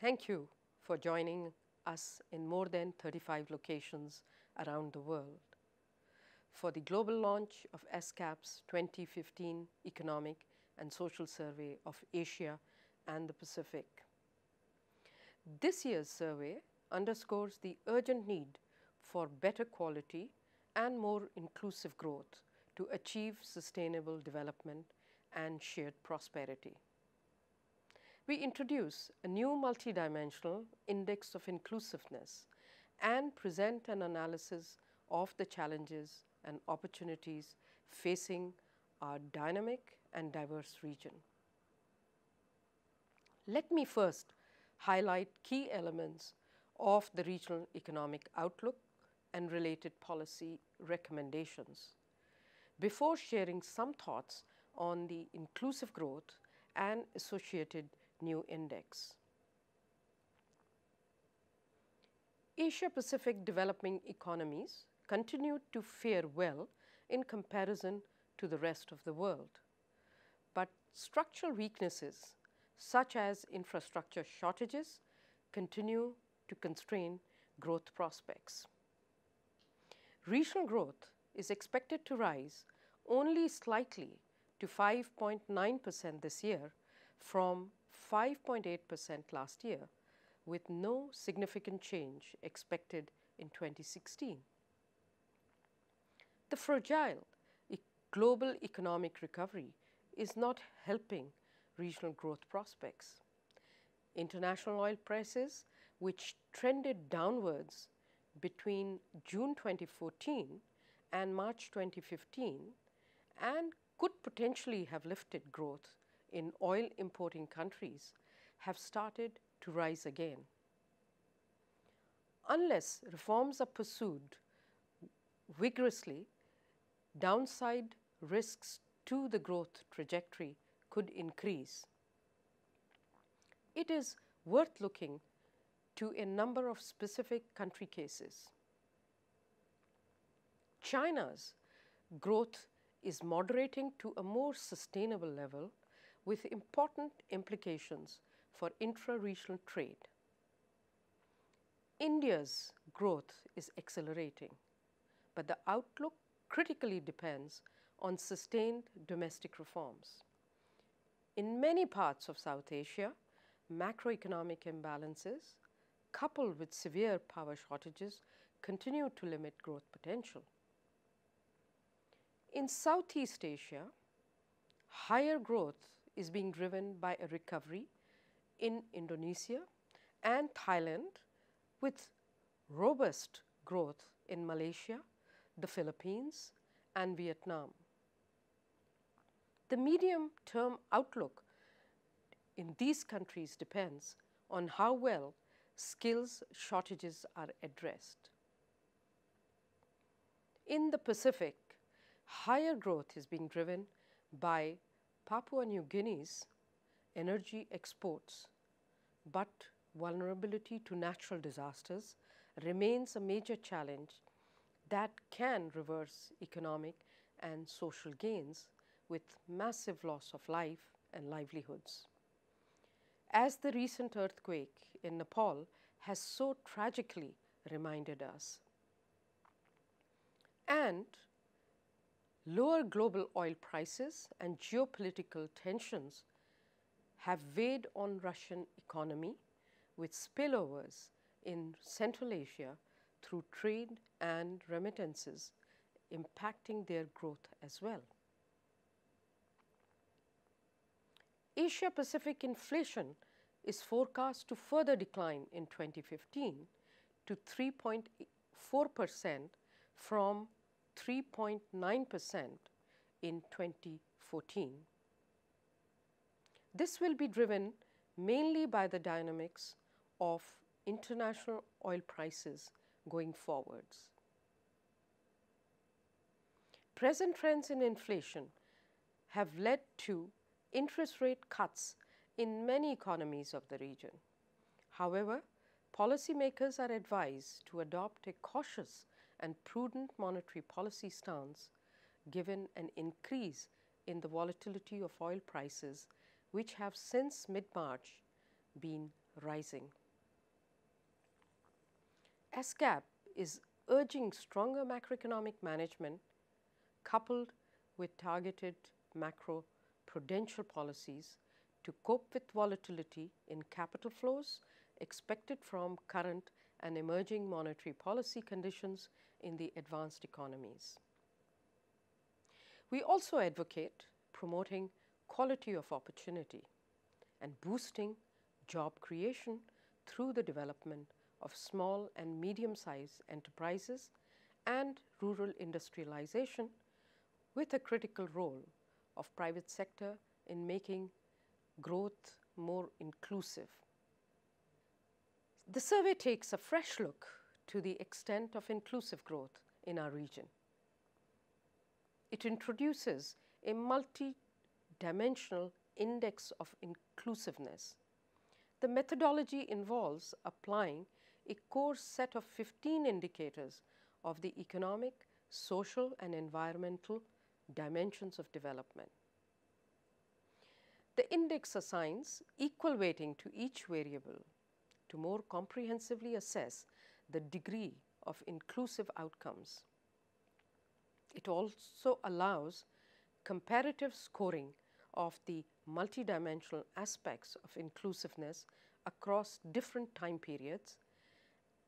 Thank you for joining us in more than 35 locations around the world for the global launch of ESCAP's 2015 Economic and Social Survey of Asia and the Pacific. This year's survey underscores the urgent need for better quality and more inclusive growth to achieve sustainable development and shared prosperity. We introduce a new multidimensional index of inclusiveness and present an analysis of the challenges and opportunities facing our dynamic and diverse region. Let me first highlight key elements of the regional economic outlook and related policy recommendations before sharing some thoughts on the inclusive growth and associated new index. Asia-Pacific developing economies continue to fare well in comparison to the rest of the world, but structural weaknesses such as infrastructure shortages continue to constrain growth prospects. Regional growth is expected to rise only slightly to 5.9% this year from 5.8% last year, with no significant change expected in 2016. The fragile global economic recovery is not helping regional growth prospects. International oil prices, which trended downwards between June 2014 and March 2015 and could potentially have lifted growth in oil importing countries, have started to rise again. Unless reforms are pursued vigorously, downside risks to the growth trajectory could increase. It is worth looking to a number of specific country cases. China's growth is moderating to a more sustainable level with important implications for intra-regional trade. India's growth is accelerating, but the outlook critically depends on sustained domestic reforms. In many parts of South Asia, macroeconomic imbalances, coupled with severe power shortages, continue to limit growth potential. In Southeast Asia, higher growth is being driven by a recovery in Indonesia and Thailand, with robust growth in Malaysia, the Philippines, and Vietnam. The medium-term outlook in these countries depends on how well skills shortages are addressed. In the Pacific, higher growth is being driven by Papua New Guinea's energy exports, but vulnerability to natural disasters remains a major challenge that can reverse economic and social gains with massive loss of life and livelihoods. As the recent earthquake in Nepal has so tragically reminded us. And lower global oil prices and geopolitical tensions have weighed on Russian economy with spillovers in Central Asia through trade and remittances impacting their growth as well. Asia-Pacific inflation is forecast to further decline in 2015 to 3.4% from 3.9% in 2014. This will be driven mainly by the dynamics of international oil prices going forwards. Present trends in inflation have led to interest rate cuts in many economies of the region. However, policymakers are advised to adopt a cautious and prudent monetary policy stance given an increase in the volatility of oil prices, which have since mid-March been rising. ESCAP is urging stronger macroeconomic management coupled with targeted macro-prudential policies to cope with volatility in capital flows expected from current and emerging monetary policy conditions in the advanced economies. We also advocate promoting quality of opportunity and boosting job creation through the development of small and medium-sized enterprises and rural industrialization, with a critical role of private sector in making growth more inclusive. The survey takes a fresh look to the extent of inclusive growth in our region. It introduces a multi-dimensional index of inclusiveness. The methodology involves applying a core set of 15 indicators of the economic, social, and environmental dimensions of development. The index assigns equal weighting to each variable to more comprehensively assess the degree of inclusive outcomes. It also allows comparative scoring of the multidimensional aspects of inclusiveness across different time periods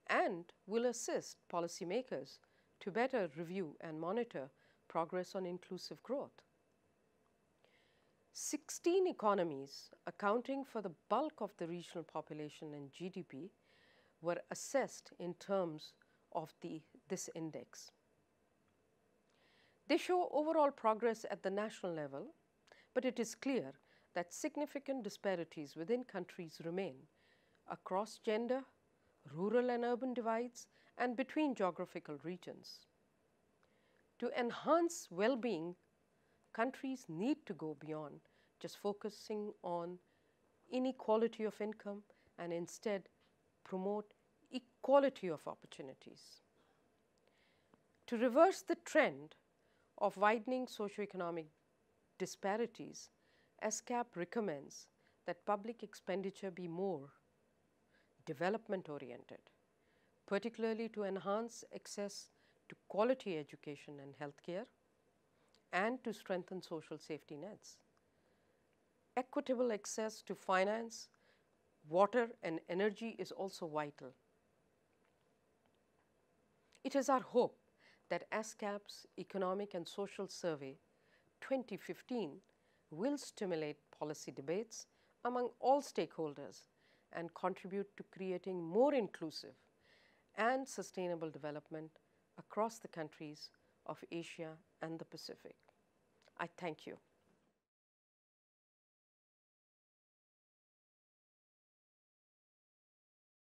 and will assist policymakers to better review and monitor progress on inclusive growth. 16 economies accounting for the bulk of the regional population and GDP were assessed in terms of this index. They show overall progress at the national level, but it is clear that significant disparities within countries remain across gender, rural and urban divides, and between geographical regions. To enhance well-being, countries need to go beyond just focusing on inequality of income and instead promote equality of opportunities. To reverse the trend of widening socioeconomic disparities, ESCAP recommends that public expenditure be more development-oriented, particularly to enhance access to quality education and healthcare, and to strengthen social safety nets. Equitable access to finance, water, and energy is also vital. It is our hope that ESCAP's Economic and Social Survey 2015 will stimulate policy debates among all stakeholders and contribute to creating more inclusive and sustainable development across the countries of Asia and the Pacific. I thank you.